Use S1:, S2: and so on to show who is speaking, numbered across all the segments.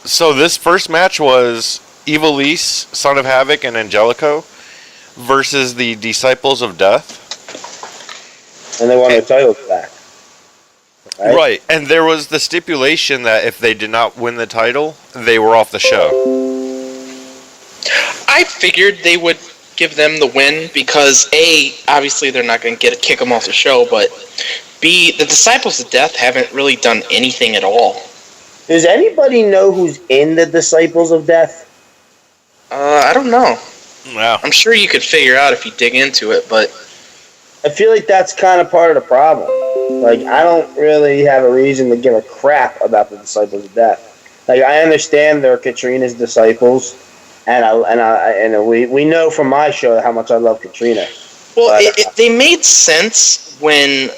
S1: So this first match was Evilise, Son of Havoc, and Angelico versus the Disciples of Death.
S2: And they won their titles back.
S1: Right, and there was the stipulation that if they did not win the title, they were off the show.
S3: I figured they would give them the win because A, obviously they're not going to kick them off the show, but B, the Disciples of Death haven't really done anything at all.
S2: Does anybody know who's in the Disciples of Death?
S3: I don't know.
S1: Wow.
S3: I'm sure you could figure out if you dig into it, but
S2: I feel like that's kind of part of the problem. Like, I don't really have a reason to give a crap about the Disciples of Death. Like, I understand they're Katrina's disciples, and we know from my show how much I love Katrina.
S3: Well, they made sense when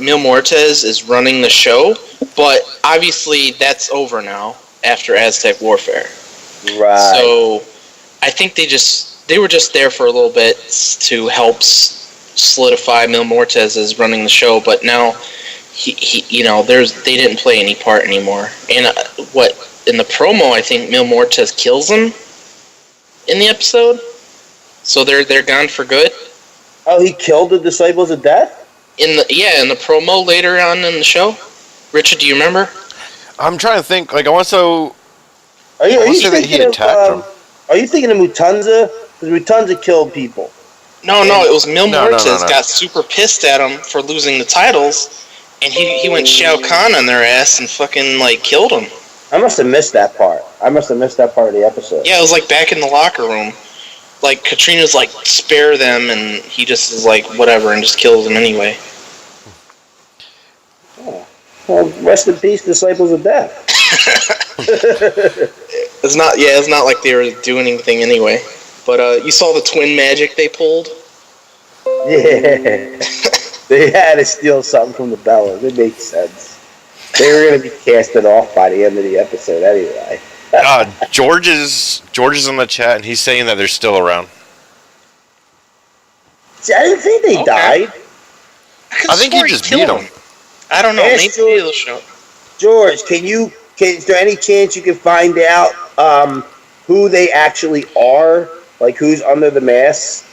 S3: Mil Muertes is running the show, but obviously that's over now after Aztec Warfare.
S2: Right.
S3: So I think they were just there for a little bit to help solidify Mil Muertes as running the show, but now they didn't play any part anymore. And in the promo, I think Mil Muertes kills him in the episode, so they're gone for good.
S2: Oh, he killed the Disciples of Death?
S3: In the promo later on in the show. Richard, do you remember?
S1: I'm trying to think. Like, I want to
S2: Are you
S1: say that he attacked them.
S2: Are you thinking of Mutanza? Because Mutanza killed people.
S3: No, it was Mil Muertes
S1: no.
S3: got super pissed at him for losing the titles, and he went Shao Kahn on their ass and fucking, like, killed him.
S2: I must have missed that part. I must have missed that part of the episode.
S3: Yeah, it was, like, back in the locker room. Like, Katrina's like, spare them, and he just is like, whatever, and just kills them anyway.
S2: Oh. Well, rest in peace, Disciples of Death.
S3: It's not like they were doing anything anyway. But you saw the twin magic they pulled?
S2: Yeah. They had to steal something from the Bellas. It makes sense. They were going to be casted off by the end of the episode anyway.
S1: George is in the chat, and he's saying that they're still around.
S2: See, I didn't think they died.
S1: I think he just beat them.
S3: I don't know. Maybe they'll show.
S2: George, is there any chance you can find out who they actually are? Like, who's under the mask?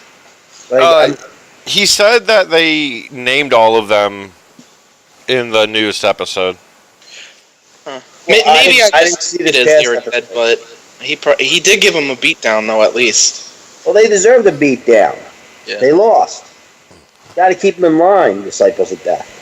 S2: Like,
S1: he said that they named all of them in the newest episode.
S3: Huh. Maybe I didn't see it as they were dead, but he did give them a beatdown, though, at least.
S2: Well, they deserved a beatdown.
S3: Yeah.
S2: They lost. Got to keep them in line, Disciples of Death.